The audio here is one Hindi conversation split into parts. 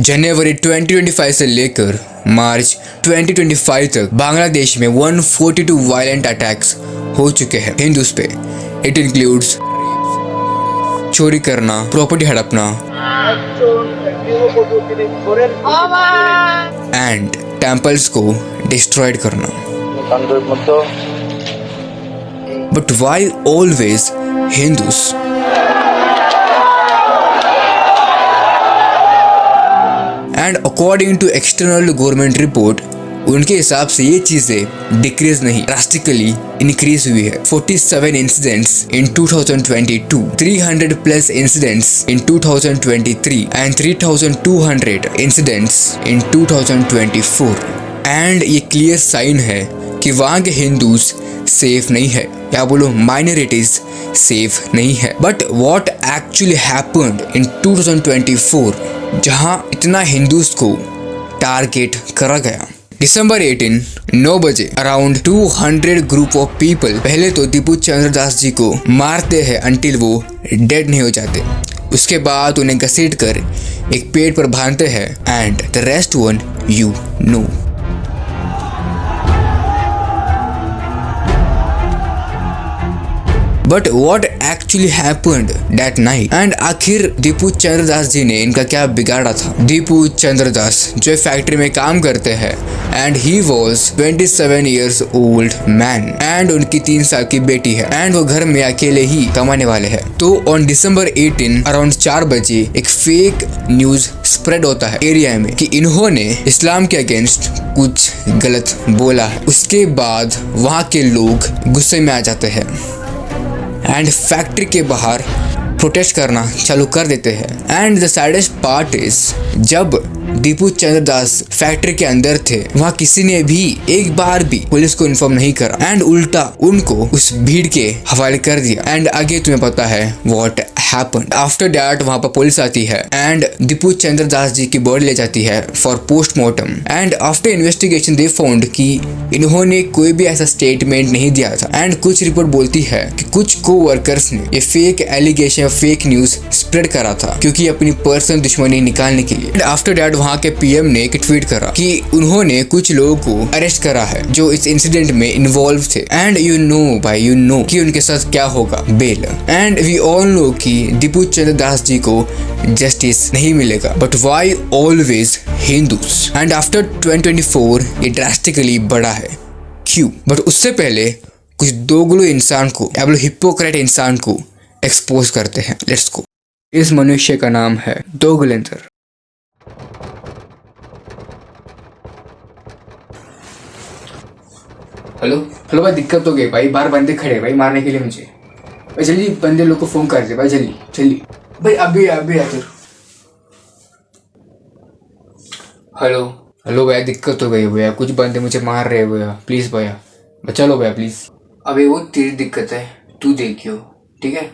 जनवरी 2025 से लेकर मार्च 2025 तक बांग्लादेश में 142 वायलेंट अटैक्स हो चुके हैं हिंदूज पे। इट इंक्लूड्स चोरी करना, प्रॉपर्टी हड़पना एंड टेम्पल्स को डिस्ट्रॉयड करना। But why always Hindus? And according to external government report, उनके हिसाब से ये चीजें डिक्रीज नहीं, ड्रास्टिकली इंक्रीज हुई है। 47 incidents in 2022, 300 plus incidents in 2023 and 3200 incidents in 2024। And ये क्लियर साइन है कि वहाँ के हिंदूज सेफ नहीं है, या बोलो माइनॉरिटीज सेफ नहीं है। But what actually happened in 2024 जहां इतना हिंदूज को टारगेट करा गया? दिसंबर 18 9 बजे अराउंड 200 ग्रुप ऑफ पीपल पहले तो दीपू चंद्र दास जी को मारते हैं अंटिल वो डेड नहीं हो जाते। उसके बाद उन्हें घसीट कर एक पेड़ पर बांधते हैं and the rest one you know. But what actually happened that night? And आखिर दीपू चंद्र दास जी ने इनका क्या बिगाड़ा था? दीपू चंद्र दास जो फैक्ट्री में काम करते हैं and he was 27 years old man and उनकी 3 साल की बेटी है एंड वो घर में अकेले ही कमाने वाले हैं। तो ऑन दिसंबर 18 अराउंड 4 बजे एक फेक न्यूज स्प्रेड होता है एरिया में कि इन्होंने इस्लाम के अगेंस्ट कुछ गलत बोला है। उसके बाद वहाँ के लोग गुस्से में आ जाते हैं एंड फैक्ट्री के बाहर प्रोटेस्ट करना चालू कर देते हैं। And the saddest part is, जब दीपू चंद्र दास फैक्ट्री के अंदर थे वहाँ किसी ने भी एक बार भी पुलिस को इन्फॉर्म नहीं करा एंड उल्टा उनको उस भीड़ के हवाले कर दिया। एंड आगे तुम्हें पता है व्हाट हैपेंड। आफ्टर दैट वहाँ पर पुलिस आती है एंड दीपू चंद्र दास जी की बॉडी ले जाती है for postmortem. And after investigation they found कि इन्होंने कोई भी ऐसा स्टेटमेंट नहीं दिया था। एंड कुछ रिपोर्ट बोलती है कि कुछ को-वर्कर्स ने ये fake allegation, fake news spread करा था क्योंकि अपनी पर्सनल दुश्मनी निकालने के लिए। आफ्टर दैट वहाँ के पीएम ने एक ट्वीट करा कि उन्होंने कुछ लोगों को अरेस्ट करा है जो इस इंसिडेंट में इन्वॉल्व थे। एंड यू नो कि उनके साथ क्या होगा, bail. And we all know कि दीपू चंद्र दास जी को जस्टिस नहीं मिलेगा। But why always Hindus? And after 2024 ये ड्रास्टिकली बढ़ा है। क्यों? बट उससे पहले कुछ दोगलो इंसान को, या बोलो हिपोक्रेट इंसान को एक्सपोज करते हैं। Let's go. इस मनुष्य का नाम है दोगलेंद्र। हेलो भाई, दिक्कत हो गई भाई, बाहर बंदे खड़े भाई मारने के लिए मुझे। भाई जल्दी बंदे लोग को फोन कर दे भाई, जल्दी भाई, अभी आकर। हेलो भैया, दिक्कत हो गई भैया, कुछ बंदे मुझे मार रहे भैया, प्लीज भैया बचा लो भैया प्लीज। अबे वो तेरी दिक्कत है, तू देखियो, ठीक है।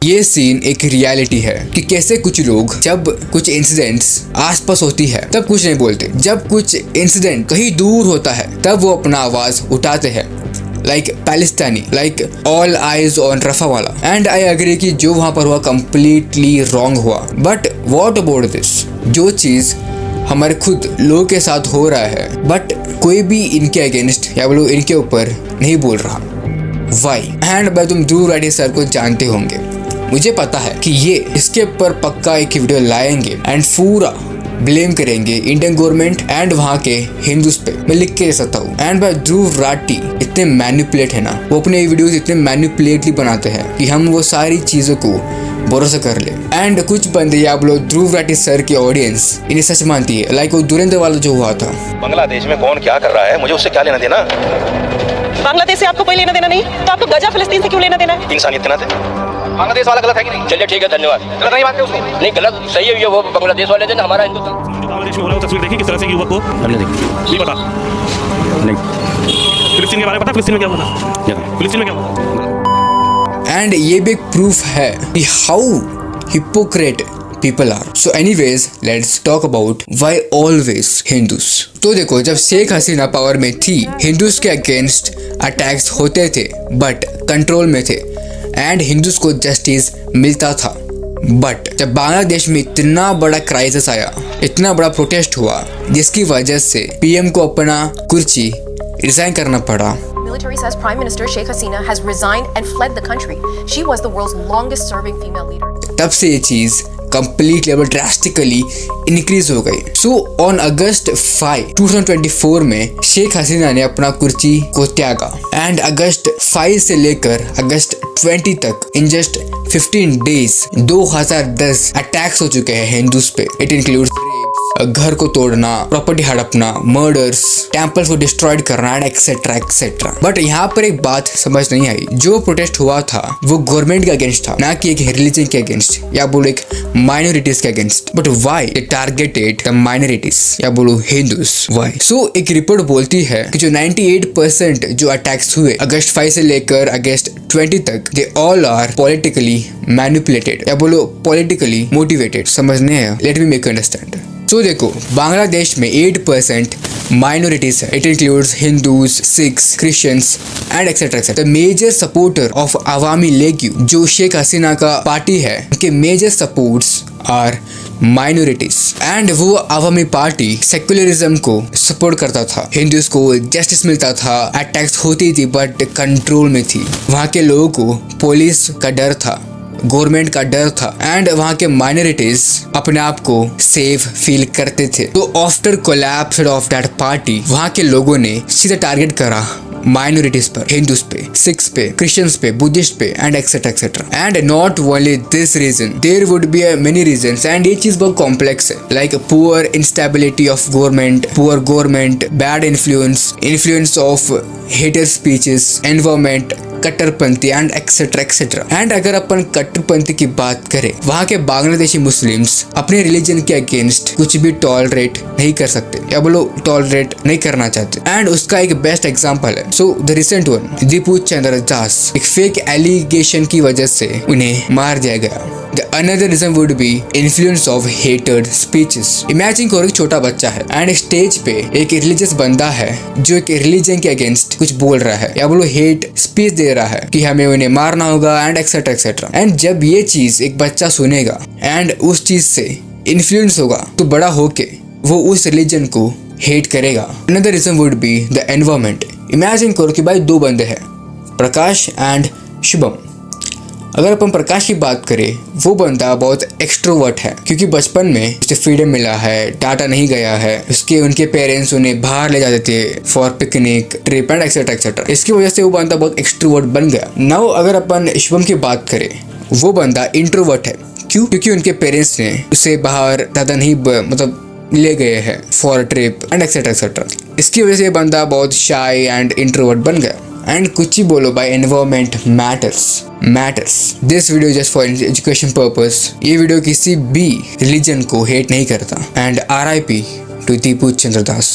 ये सीन एक रियलिटी है कि कैसे कुछ लोग जब कुछ इंसिडेंट्स आसपास होती है तब कुछ नहीं बोलते, जब कुछ इंसिडेंट कहीं दूर होता है तब वो अपना आवाज उठाते हैं। लाइक पैलेस्टाइनी, like all eyes on Rafah वाला। एंड आई एग्री कि जो वहां पर हुआ कंप्लीटली रॉन्ग हुआ। But what about this? जो चीज हमारे खुद लोगों के साथ हो रहा है बट कोई भी इनके अगेंस्ट, या बोलो इनके ऊपर नहीं बोल रहा। वाई? एंड भाई तुम ध्रुव राठी सर को जानते होंगे, मुझे पता है कि ये इसके ऊपर पक्का एक वीडियो लाएंगे एंड पूरा ब्लेम करेंगे इंडियन गवर्नमेंट एंड वहाँ के हिंदूज पे। मैं लिख के सकता हूँ। एंड भाई ध्रुव राठी इतने मैनिपुलेट है ना, वो अपने वीडियोस इतने मैनिपुलेटली बनाते हैं कि हम वो सारी चीजों को भरोसा कर ले। एंड कुछ बंदे, आप लोग ध्रुव राठी सर की ऑडियंस इन्हें सच मानती है। लाइक वो दुरेंद्र वाला जो हुआ था, बांग्लादेश में कौन क्या कर रहा है मुझे उससे क्या लेना देना? बांग्लादेश से आपको कोई लेना देना नहीं, तो आपको गजा फिलिस्तीन से क्यों लेना देना है? इंसानियत के नाते बांग्लादेश वाला गलत है कि नहीं? चलिए ठीक है, धन्यवाद। गलत नहीं मानते उसको? नहीं, गलत सही है, ये वो बांग्लादेश वाले थे ना, हमारा हिंदुस्तान। बांग्लादेश में हो रहा है, तस्वीर देखी किस तरह से युवक को नहीं पता। नहीं, फिलिस्तीन के बारे में पता? फिलिस्तीन में क्या हुआ? फिलिस्तीन में क्या हुआ? एंड ये भी एक प्रूफ है कि how hypocrite people are. So anyways, let's talk about why always Hindus. तो देखो, जब शेख हसीना पावर में थी, हिंदूज के अगेंस्ट अटैक्स होते थे बट कंट्रोल में थे एंड हिंदूज को जस्टिस मिलता था। बट जब बांग्लादेश में इतना बड़ा क्राइसिस आया, इतना बड़ा प्रोटेस्ट हुआ, जिसकी वजह से पीएम को अपना कुर्सी रिजाइन करना पड़ा। Military says Prime Minister Sheikh Hasina has resigned and fled the country. She was the world's longest serving female leader. तब से ये चीज कंप्लीट लेवल ड्रास्टिकली इंक्रीज हो गई। सो ऑन अगस्त 5, 2024 में शेख हसीना ने अपना कुर्सी को त्यागा एंड अगस्त 5 से लेकर अगस्त 20 तक इन जस्ट 15 डेज 2010 अटैक्स हो चुके हैं हिंदूज पे। इट इंक्लूड्स घर को तोड़ना, प्रॉपर्टी हड़पना, मर्डर्स, टेम्पल्स को डिस्ट्रॉयड करना एंड एक्सेट्रा एक्सेट्रा। बट यहाँ पर एक बात समझ नहीं आई, जो प्रोटेस्ट हुआ था वो गवर्नमेंट के अगेंस्ट था, ना कि एक रिलीजन के अगेंस्ट या बोलो एक माइनॉरिटीज के against. But why they targeted the minorities या बोलो हिंदूज, व्हाई? सो एक रिपोर्ट बोलती है कि जो 98% जो अटैक्स हुए अगस्त 5 से लेकर अगस्त 20 तक, they all are politically manipulated या बोलो पॉलिटिकली मोटिवेटेड। समझने हैं? Let me make understand. तो देखो, बांग्लादेश में 8% माइनॉरिटीज है। It includes Hindus, Sikhs, Christians and etcetera etcetera. The major supporter of Awami League जो शेख हसीना का पार्टी है, उनके major supports are minorities and वो अवामी पार्टी सेक्युलरिज्म को सपोर्ट करता था। हिंदूज को जस्टिस मिलता था, अटैक्स होती थी बट कंट्रोल में थी। वहाँ के लोगों को पुलिस का डर था, गवर्नमेंट का डर था एंड वहाँ के माइनॉरिटीज अपने आप को सेफ फील करते थे। तो after collapse of that party, वहाँ के लोगों ने सीधा टारगेट करा माइनॉरिटीज पर, हिंदूज पे, सिख्स पे, क्रिश्चियंस पे, बुद्धिस्ट पे and etcetera etcetera. And not only this reason, there would be many reasons and ये चीज बहुत कॉम्प्लेक्स है। Like poor instability of government, poor government, bad influence of hater speeches, environment, कट्टरपंथी एंड एक्सेट्रा एक्सेट्रा। एंड अगर अपन कट्टरपंथी की बात करें, वहाँ के बांग्लादेशी मुस्लिम्स अपने रिलीजन के अगेंस्ट कुछ भी टॉलरेट नहीं कर सकते या बोलो टॉलरेट नहीं करना चाहते। एंड उसका एक बेस्ट एग्जांपल है, so the recent one, Dipu Chandra Das, एक फेक एलिगेशन की वजह से उन्हें मार दिया गया। The another reason would be influence of hated speeches. Imagine करो एक छोटा बच्चा है एंड स्टेज पे एक रिलीजियस बंदा है जो एक रिलीजन के अगेंस्ट कुछ बोल रहा है या बोलो हेट स्पीच दे रहा है कि हमें उन्हें मारना होगा एंड एक्सेट्रा एक्सेट्रा। एंड जब ये चीज एक बच्चा सुनेगा एंड उस चीज से इन्फ्लुएंस होगा, तो बड़ा होके वो उस रिलीजन को हेट करेगा। Another reason would be the environment. Imagine करो कि भाई दो बंदे हैं, प्रकाश एंड शुभम। अगर अपन प्रकाश की बात करें, वो बंदा बहुत एक्सट्रोवर्ट है क्योंकि बचपन में उसे फ्रीडम मिला है, टाटा नहीं गया है, उनके पेरेंट्स उन्हें बाहर ले जाते थे for picnic, trip and etcetera etcetera. इसकी वजह से वो बंदा बहुत एक्सट्रोवर्ट बन गया। नाउ अगर अपन शुभम की बात करें, वो बंदा इंट्रोवर्ट है। क्यों? क्योंकि उनके पेरेंट्स ने उसे बाहर ज़्यादा नहीं मतलब ले गए हैं for trip and etcetera etcetera. इसकी वजह से ये बंदा बहुत शाय एंड इंट्रोवर्ट बन गया। एंड कुछ ही बोलो by environment matters. This video just for education purpose. ये वीडियो किसी भी रिलीजन को हेट नहीं करता। And RIP to Deepu Chandra Das.